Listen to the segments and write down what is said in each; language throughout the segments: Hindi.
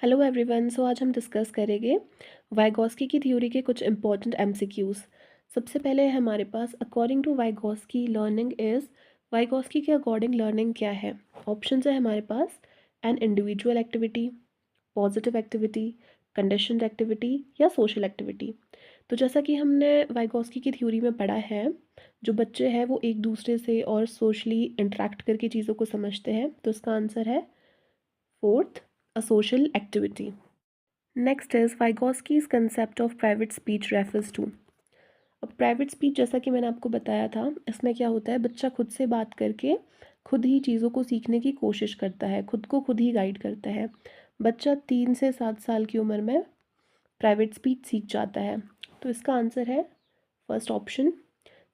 Hello everyone. आज हम डिस्कस करेंगे वाइगॉस्की की थ्योरी के कुछ इंपॉर्टेंट एमसीक्यूज। सबसे पहले है हमारे पास according to Vygotsky learning is. Vygotsky के अकॉर्डिंग लर्निंग क्या है? ऑप्शंस है हमारे पास an individual activity, positive activity, conditioned activity या सोशल एक्टिविटी। तो जैसा कि हमने वाइगॉस्की की थ्योरी में पढ़ा है, जो बच्चे हैं वो एक दूसरे से और सोशली इंटरेक्ट करके चीज़ों को समझते हैं, तो इसका आंसर है fourth, a social activity. Next is Vygotsky's concept of private speech refers to। अब प्राइवेट स्पीच जैसा कि मैंने आपको बताया था, इसमें क्या होता है, बच्चा खुद से बात करके खुद ही चीज़ों को सीखने की कोशिश करता है, खुद को खुद ही गाइड करता है। बच्चा 3 से 7 साल की उम्र में प्राइवेट स्पीच सीख जाता है। तो इसका आंसर है first option,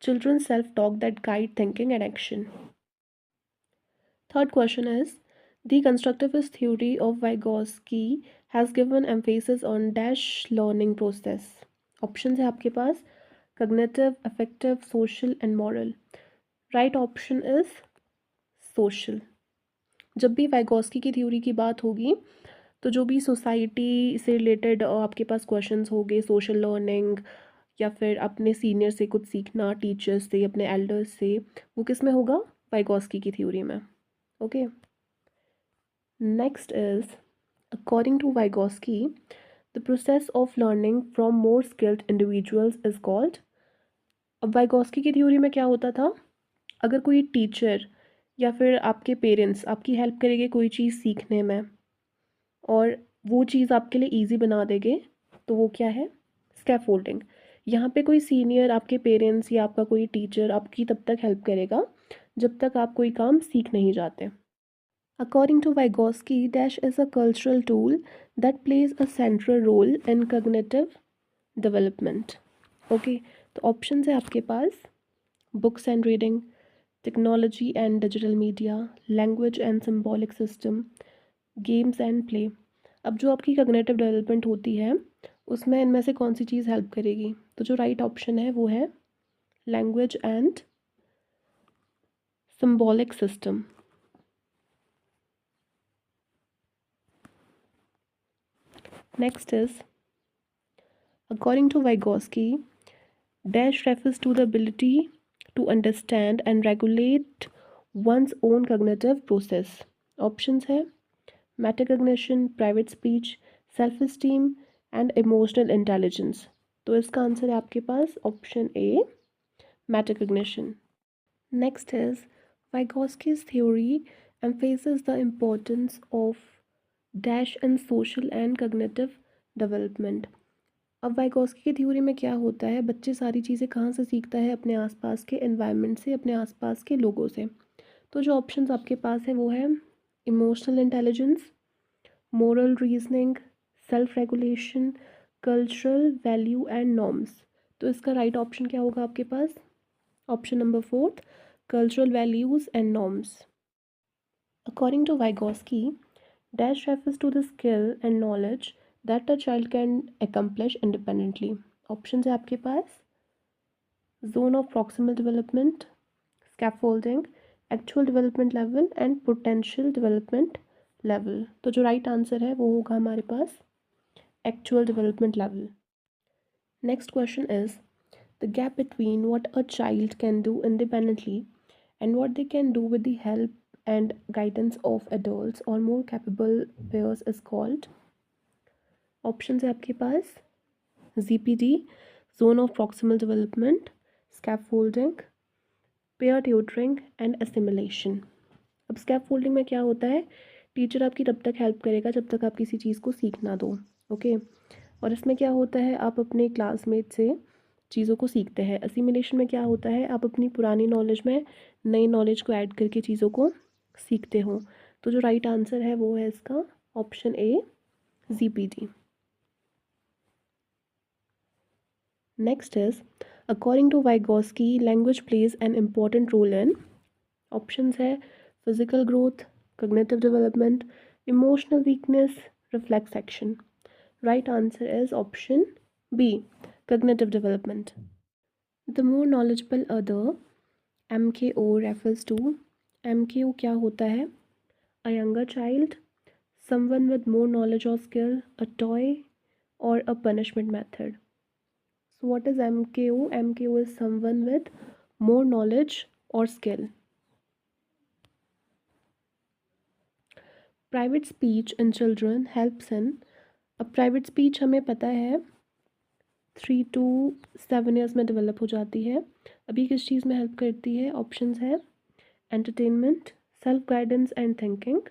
children self talk that guide thinking and action. Third question is, the constructivist theory of Vygotsky has given emphasis on dash learning process. Options है आपके पास cognitive, affective, social and moral. Right option is social. जब भी वाइगॉस्की की थ्योरी की बात होगी तो जो भी सोसाइटी से रिलेटेड आपके पास क्वेश्चंस होंगे, सोशल लर्निंग या फिर अपने सीनियर से कुछ सीखना, टीचर्स से, अपने एल्डर्स से, वो किस में होगा? वाइगॉस्की की थ्योरी में। Okay. Next is, according to Vygotsky, the process of learning from more skilled individuals is called। अब वाइगॉस्की की थ्योरी में क्या होता था, अगर कोई टीचर या फिर आपके पेरेंट्स आपकी हेल्प करेंगे कोई चीज़ सीखने में और वो चीज़ आपके लिए इजी बना देंगे, तो वो क्या है? स्कैफोल्डिंग। यहाँ पे कोई सीनियर, आपके पेरेंट्स या आपका कोई टीचर आपकी तब तक हेल्प करेगा जब तक आप कोई काम सीख नहीं जाते। According to Vygotsky, Dash is a cultural tool that plays a central role in cognitive development. Okay, तो ऑप्शंस है आपके पास books and reading, technology and digital media, language and symbolic system, games and play. अब जो आपकी कॉग्निटिव डेवलपमेंट होती है उसमें इनमें से कौन सी चीज़ हेल्प करेगी? तो जो राइट ऑप्शन है वो है language and symbolic system. Next is, according to Vygotsky, Dash refers to the ability to understand and regulate one's own cognitive process. Options है metacognition, private speech, self esteem and emotional intelligence। तो इसका आंसर है आपके पास option A, metacognition। Next is, Vygotsky's theory emphasizes the importance of dash in social and cognitive development। अब वाइगॉस्की की थ्योरी में क्या होता है, बच्चे सारी चीज़ें कहाँ से सीखता है? अपने आसपास के एनवायरनमेंट से, अपने आसपास के लोगों से। तो जो ऑप्शंस आपके पास है वो है emotional intelligence, moral reasoning, self regulation, cultural value and norms. तो इसका राइट ऑप्शन क्या होगा आपके पास? Option number fourth, cultural values and norms. According to Vygotsky, dash refers to the skill and knowledge that a child can accomplish independently। Options है आपके पास zone of proximal development, scaffolding, actual development level and potential development level. तो जो राइट आंसर है वो होगा हमारे पास actual development level. Next question is, the gap between what a child can do independently and what they can do with the help and guidance of adults or more capable peers is called। Options है आपके पास ZPD, zone of proximal development, scaffolding, pair tutoring and assimilation. अब स्कैफोल्डिंग में क्या होता है, टीचर आपकी तब तक हेल्प करेगा जब तक आप किसी चीज़ को सीख ना दो। ओके। और इसमें क्या होता है, आप अपने क्लासमेट से चीज़ों को सीखते हैं। असिमिलेशन में क्या होता है, आप अपनी पुरानी नॉलेज में नई नॉलेज को ऐड करके चीज़ों को सीखते हो। तो जो राइट आंसर है वो है इसका option A, ZPD। Next is, according to Vygotsky language plays an important role in. Options है physical growth, cognitive development, emotional weakness, reflex action. Right answer is option B, cognitive development। The more knowledgeable other, MKO refers to। MKO क्या होता है? A younger child, someone with more knowledge or skill, a toy, or a punishment method. So, what is MKO? MKO is someone with more knowledge or skill. Private speech in children helps in. अब प्राइवेट स्पीच हमें पता है 3 to 7 years में डेवलप हो जाती है. अभी किस चीज़ में हेल्प करती है? ऑप्शंस है entertainment, self guidance and thinking,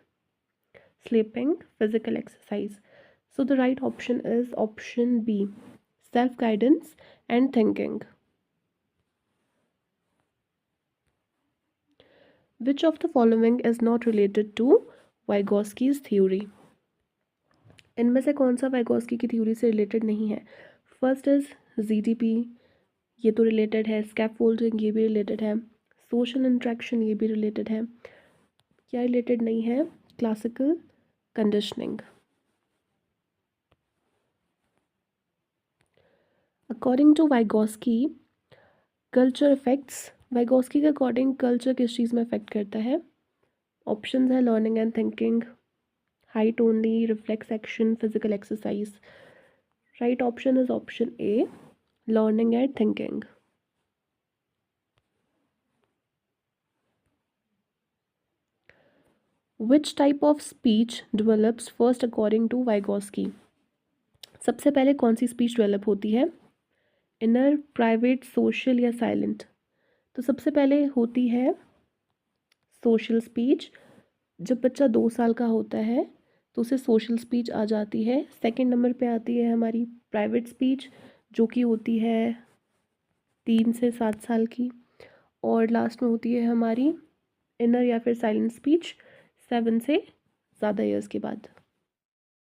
sleeping, physical exercise. So the right option is option B, self guidance and thinking. Which of the following is not related to Vygotsky's theory? इनमें से कौन सा वाइगोस्की की थ्योरी से रिलेटेड नहीं है? फर्स्ट इज जीडीपी, ये तो रिलेटेड है. स्कैफोल्डिंग, ये भी रिलेटेड है. सोशल इंट्रैक्शन, ये भी रिलेटेड है. क्या रिलेटेड नहीं है? Classical conditioning. According to Vygotsky, culture effects. Vygotsky के अकॉर्डिंग कल्चर किस चीज़ में इफेक्ट करता है? ऑप्शंस है learning and thinking, height only, reflex action, physical exercise. Right option is option A, learning and thinking. Which type of speech develops first according to Vygotsky? सबसे पहले कौन सी स्पीच डेवलप होती है? इनर, प्राइवेट, सोशल या साइलेंट? तो सबसे पहले होती है सोशल स्पीच. जब बच्चा 2 साल का होता है तो उसे सोशल स्पीच आ जाती है. सेकंड नंबर पे आती है हमारी प्राइवेट स्पीच, जो कि होती है 3 से 7 साल की. और लास्ट में होती है हमारी इनर या फिर साइलेंट स्पीच 7 से ज़्यादा ईयर्स के बाद.